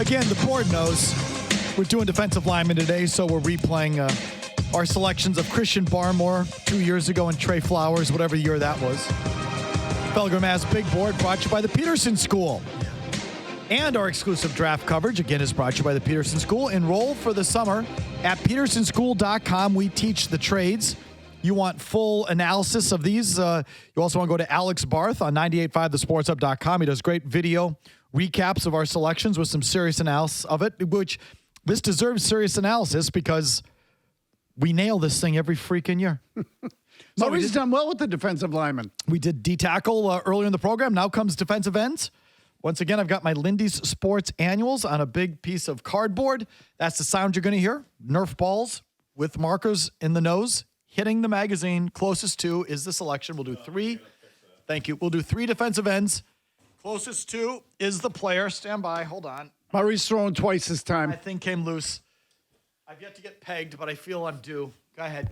Again, the board knows we're doing defensive linemen today, so we're replaying our selections of Christian Barmore 2 years ago and Trey Flowers, whatever year that was. Felger Mazz Big Board brought to you by the Peterson School. And our exclusive draft coverage, again, is brought to you by the Peterson School. Enroll for the summer at petersonschool.com. We teach the trades. You want full analysis of these. You also want to go to Alex Barth on 985thesportshub.com. He does great video recaps of our selections with some serious analysis of it, which this deserves serious analysis because we nail this thing every freaking year. So he's done well with the defensive lineman. We did D-tackle earlier in the program. Now comes defensive ends. Once again, I've got my Lindy's Sports Annuals on a big piece of cardboard. That's the sound you're going to hear. Nerf balls with markers in the nose hitting the magazine. Closest to is the selection. We'll do three. Thank you. We'll do three defensive ends. Closest to is the player. Stand by. Hold on. Murray's throwing twice this time. My thing came loose. I've yet to get pegged, but I feel I'm due. Go ahead.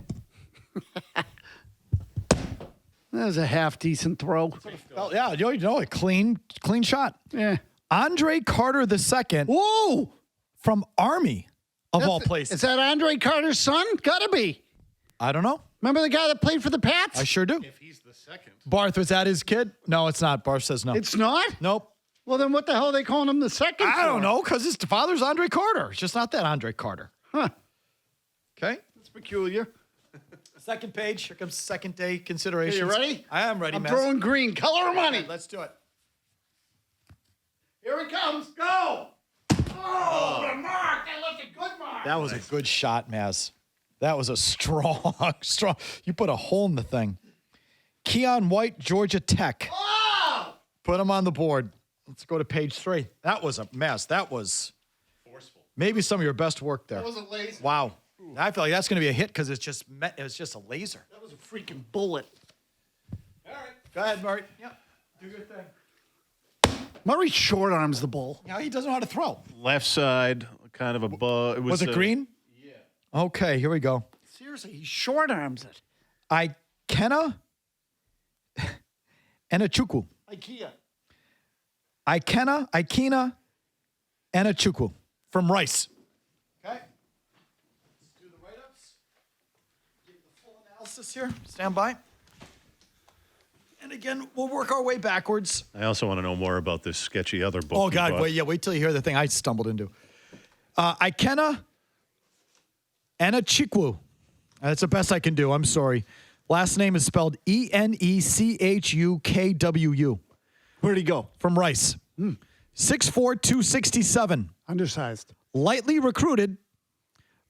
That was a half-decent throw. Oh, yeah, you know, a clean shot. Yeah. Andre Carter II. Whoa! From Army, of all places. Is that Andre Carter's son? Gotta be. I don't know. Remember the guy that played for the Pats? I sure do. If he's the second. Barth, was that his kid? No, it's not. Barth says no. It's not? Nope. Well, then what the hell are they calling him the second I don't for? know, because his father's Andre Carter. It's just not that Andre Carter. Huh. Okay. That's peculiar. Second page. Here comes second day considerations. Hey, you ready? I am ready, I'm Mazz. throwing green. Color of money. Let's do it. Here it comes. Go. Oh, the mark. That left a good mark. That was a good shot, Mazz. That was a strong. You put a hole in the thing. Keon White, Georgia Tech. Oh! Put him on the board. Let's go to page 3. That was a mess. That was forceful. Maybe some of your best work there. That was a laser. Wow. I feel like that's going to be a hit because it was just a laser. That was a freaking bullet. All right. Go ahead, Murray. Yeah. Do your thing. Murray short arms the ball. Yeah, he doesn't know how to throw. Left side, kind of above. Was it green? Yeah. Okay, here we go. Seriously, he short arms it. Ikenna Enechukwu. Ikenna Enechukwu from Rice. Okay. Let's do the write-ups. Get the full analysis here. Stand by. And again, we'll work our way backwards. I also want to know more about this sketchy other book. Oh, you God. bought. Wait till you hear the thing I stumbled into. Ikenna Enechukwu. That's the best I can do. I'm sorry. Last name is spelled Enechukwu. Where'd he go? From Rice. 6'4", 267. Undersized. Lightly recruited,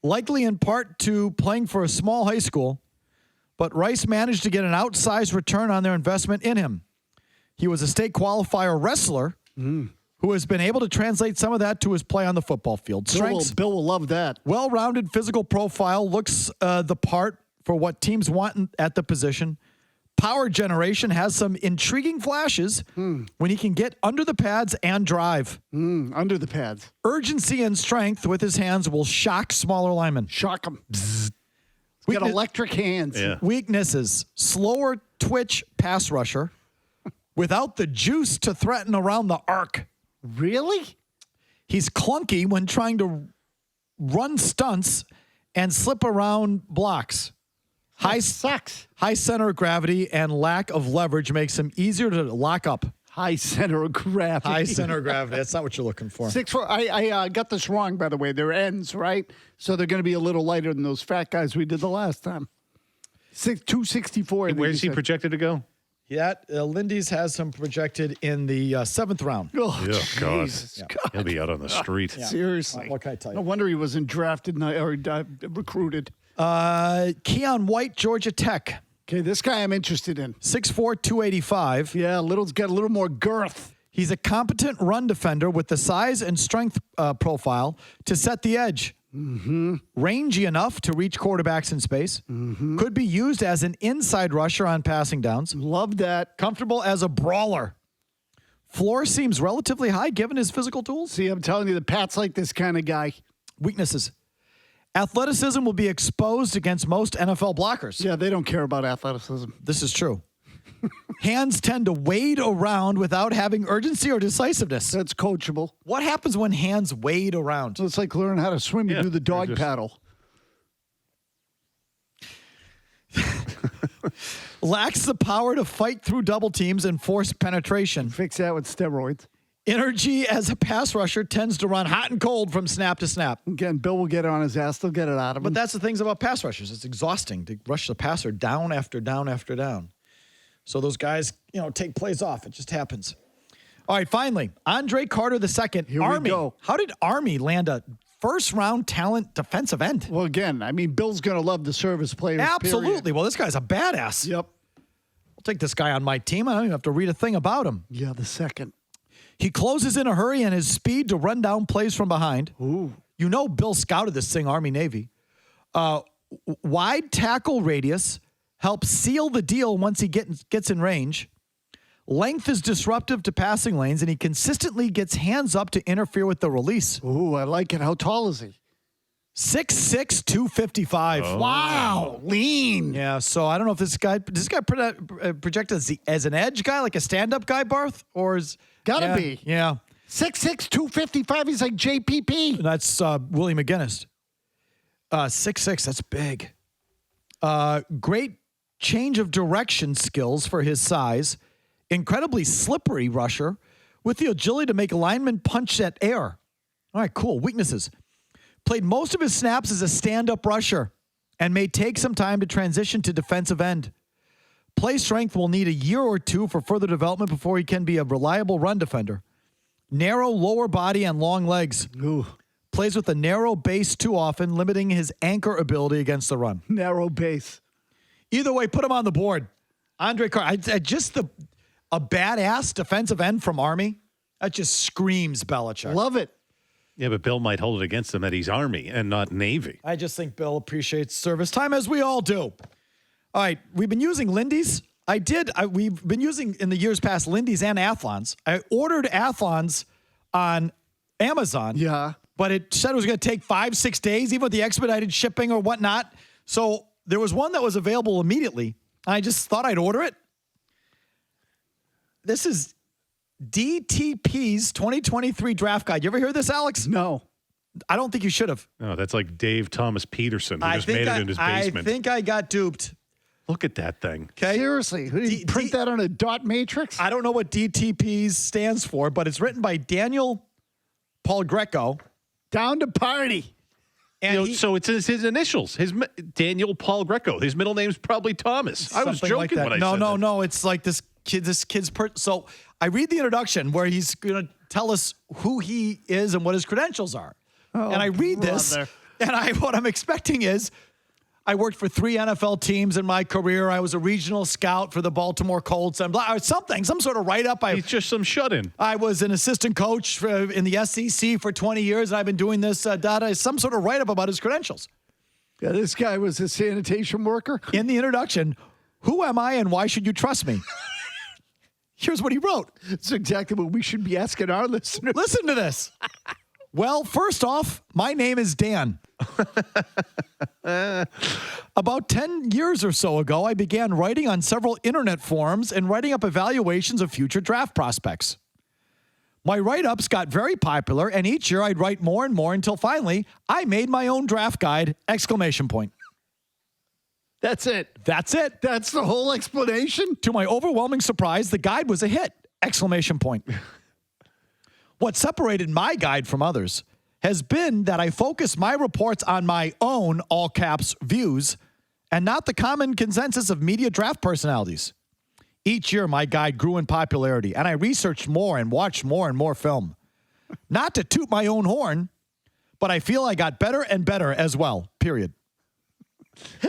likely in part to playing for a small high school, but Rice managed to get an outsized return on their investment in him. He was a state qualifier wrestler who has been able to translate some of that to his play on the football field. Strengths, Bill will love that. well-rounded physical profile, looks the part for what teams want at the position. Power generation, has some intriguing flashes when he can get under the pads and drive. Under the pads. Urgency and strength with his hands will shock smaller linemen. Shock him. He's got electric hands. Yeah. Weaknesses, slower twitch pass rusher without the juice to threaten around the arc. Really? He's clunky when trying to run stunts and slip around blocks. High center of gravity and lack of leverage makes him easier to lock up. High center of gravity. High center of gravity. That's not what you're looking for. 6'4". I got this wrong, by the way. They're ends, right? So they're going to be a little lighter than those fat guys we did the last time. 264. Where's he projected to to go? Yeah, Lindy's has him projected in the 7th round. Oh, Yeah, God. Jesus God. He'll be out on the street. Seriously. What can I tell you? No wonder he wasn't drafted or recruited. Keon White, Georgia Tech. Okay, this guy I'm interested in. 6'4", 285. Yeah, got a little more girth. He's a competent run defender with the size and strength profile to set the edge. Rangy enough to reach quarterbacks in space. Could be used as an inside rusher on passing downs. Love that. Comfortable as a brawler. Floor seems relatively high given his physical tools. See, I'm telling you, the Pats like this kind of guy. Weaknesses. Athleticism will be exposed against most NFL blockers. Yeah, they don't care about athleticism. This is true. Hands tend to wade around without having urgency or decisiveness. That's coachable. What happens when hands wade around? So it's like learning how to swim. You do the dog just- paddle. Lacks the power to fight through double teams and force penetration. Fix that with steroids. Energy as a pass rusher tends to run hot and cold from snap to snap. Again, Bill will get on his ass. They'll get it out of him. But that's the things about pass rushers. It's exhausting to rush the passer down after down after down. So those guys, take plays off. It just happens. All right, finally, Andre Carter II, Here we Army. go. How did Army land a first-round talent defensive end? Well, again, Bill's going to love the service players. Absolutely. Period. Well, this guy's a badass. Yep. I'll take this guy on my team. I don't even have to read a thing about him. Yeah, the second. He closes in a hurry and his speed to run down plays from behind. Ooh. Bill scouted this thing, Army-Navy. Wide tackle radius helps seal the deal once he gets in range. Length is disruptive to passing lanes, and he consistently gets hands up to interfere with the release. Ooh, I like it. How tall is he? 6'6", 255. Oh. Wow. Lean. Yeah, so I don't know if this guy projected as an edge guy, like a stand-up guy, Barth? Or is... Gotta be. Yeah. 6'6", 255. He's like JPP. That's Willie McGinnis. 6'6", that's big. Great change of direction skills for his size. Incredibly slippery rusher with the agility to make linemen punch at air. All right, cool. Weaknesses. Played most of his snaps as a stand-up rusher and may take some time to transition to defensive end. Play strength will need a year or two for further development before he can be a reliable run defender. Narrow lower body and long legs. Ooh. Plays with a narrow base too often, limiting his anchor ability against the run. Narrow base. Either way, put him on the board. Andre Carter, a badass defensive end from Army. That just screams Belichick. Love it. Yeah, but Bill might hold it against him that he's Army and not Navy. I just think Bill appreciates service time, as we all do. All right, we've been using Lindy's. We've been using in the years past Lindy's and Athlons. I ordered Athlons on Amazon. Yeah. But it said it was going to take 5-6 days, even with the expedited shipping or whatnot. So there was one that was available immediately. I just thought I'd order it. This is DTP's 2023 draft guide. You ever hear this, Alex? No. I don't think you should have. No, that's like Dave Thomas Peterson who just made it in his basement. I think I got duped. Look at that thing. Okay. Seriously. Who did he print that on a dot matrix? I don't know what DTP stands for, but it's written by Daniel Paul Greco. Down to party. And So it's his initials. Daniel Paul Greco. His middle name's probably Thomas. I was something like joking that. when I said that. No. It's like this kid's so I read the introduction where he's going to tell us who he is and what his credentials are. And I read this, brother. and what I'm expecting is I worked for 3 NFL teams in my career. I was a regional scout for the Baltimore Colts and some sort of write-up. He's just some shut-in. I was an assistant coach in the SEC for 20 years, and I've been doing this some sort of write-up about his credentials. Yeah, this guy was a sanitation worker. In the introduction, who am I and why should you trust me? Here's what he wrote. That's exactly what we should be asking our listeners. Listen to this. Well, first off, my name is Dan. About 10 years or so ago, I began writing on several internet forums and writing up evaluations of future draft prospects. My write-ups got very popular, and each year I'd write more and more until finally I made my own draft guide, ! That's it. That's it. That's the whole explanation. To my overwhelming surprise, the guide was a hit! What separated my guide from others has been that I focus my reports on my own, all caps, views, and not the common consensus of media draft personalities. Each year, my guide grew in popularity, and I researched more and watched more and more film. Not to toot my own horn, but I feel I got better and better as well, period.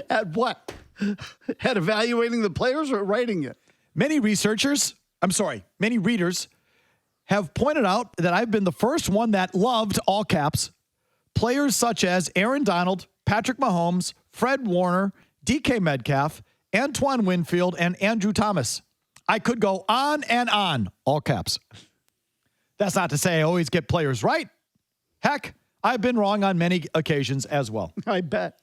At what? At evaluating the players or writing it? Many readers have pointed out that I've been the first one that loved, all caps, players such as Aaron Donald, Patrick Mahomes, Fred Warner, DK Metcalf, Antoine Winfield, and Andrew Thomas. I could go on and on, all caps. That's not to say I always get players right. Heck, I've been wrong on many occasions as well. I bet.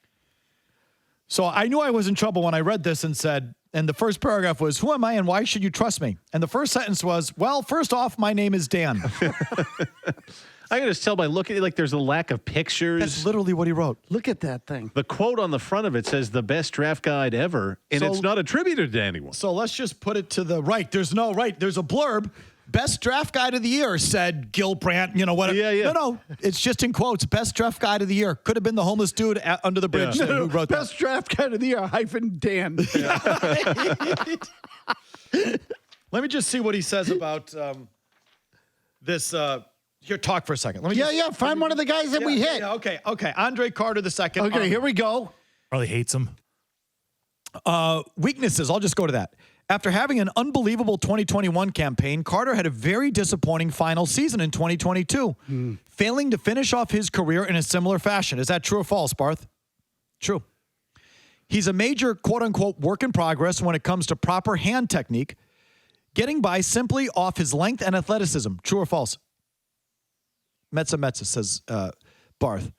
So I knew I was in trouble when I read this and said, And the first paragraph was, who am I and why should you trust me? And the first sentence was, well, first off, my name is Dan. I can just tell by looking at it, like there's a lack of pictures. That's literally what he wrote. Look at that thing. The quote on the front of it says the best draft guide ever, and So- it's not attributed to anyone. So let's just put it to the right. There's no right. There's a blurb. Best draft guide of the year said Gil Brandt, whatever. Yeah. No. It's just in quotes. Best draft guide of the year. Could have been the homeless dude under the bridge Yeah. who wrote that. Best draft guide of the year, -Dan. Let me just see what he says about this. Here, talk for a second. Let me just, Find one of the guys that we hit. Yeah, okay. Andre Carter II. Okay, here we go. Probably hates him. Weaknesses. I'll just go to that. After having an unbelievable 2021 campaign, Carter had a very disappointing final season in 2022, failing to finish off his career in a similar fashion. Is that true or false, Barth? True. He's a major quote-unquote work in progress when it comes to proper hand technique, getting by simply off his length and athleticism. True or false? Metza, says Barth.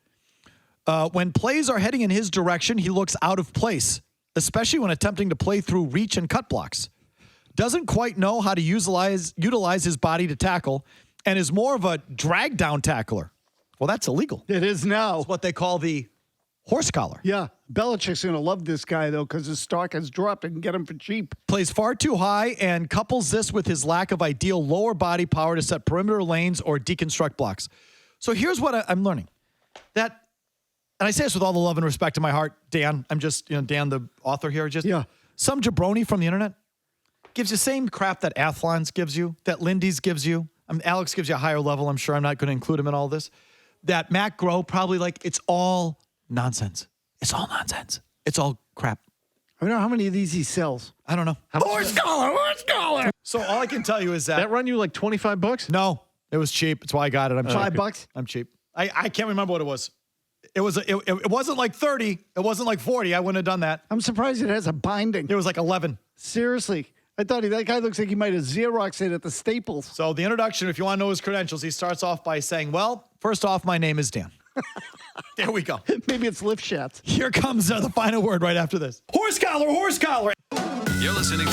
When plays are heading in his direction, he looks out of place, especially when attempting to play through reach and cut blocks. Doesn't quite know how to utilize his body to tackle, and is more of a drag down tackler. Well, that's illegal. It is now. It's what they call the horse collar. Yeah, Belichick's going to love this guy, though, because his stock has dropped and get him for cheap. Plays far too high and couples this with his lack of ideal lower body power to set perimeter lanes or deconstruct blocks. So here's what I'm learning. And I say this with all the love and respect in my heart, Dan. I'm just, Dan, the author here, some jabroni from the internet gives you the same crap that Athlons gives you, that Lindy's gives you. Alex gives you a higher level. I'm sure I'm not going to include him in all this. That Matt Groh probably it's all nonsense. It's all nonsense. It's all crap. I don't know how many of these he sells. I don't know. Horse collar. So all I can tell you is That run you like $25? No, it was cheap. That's why I got it. I'm cheap. $5? I'm cheap. I can't remember what it was. It wasn't like 30. It wasn't like 40. I wouldn't have done that. I'm surprised it has a binding. It was like 11. Seriously. I thought that guy looks like he might have Xeroxed it at the Staples. So the introduction, if you want to know his credentials, he starts off by saying, well, first off, my name is Dan. There we go. Maybe it's lift shots. Here comes the final word right after this. Horse collar, horse collar. You're listening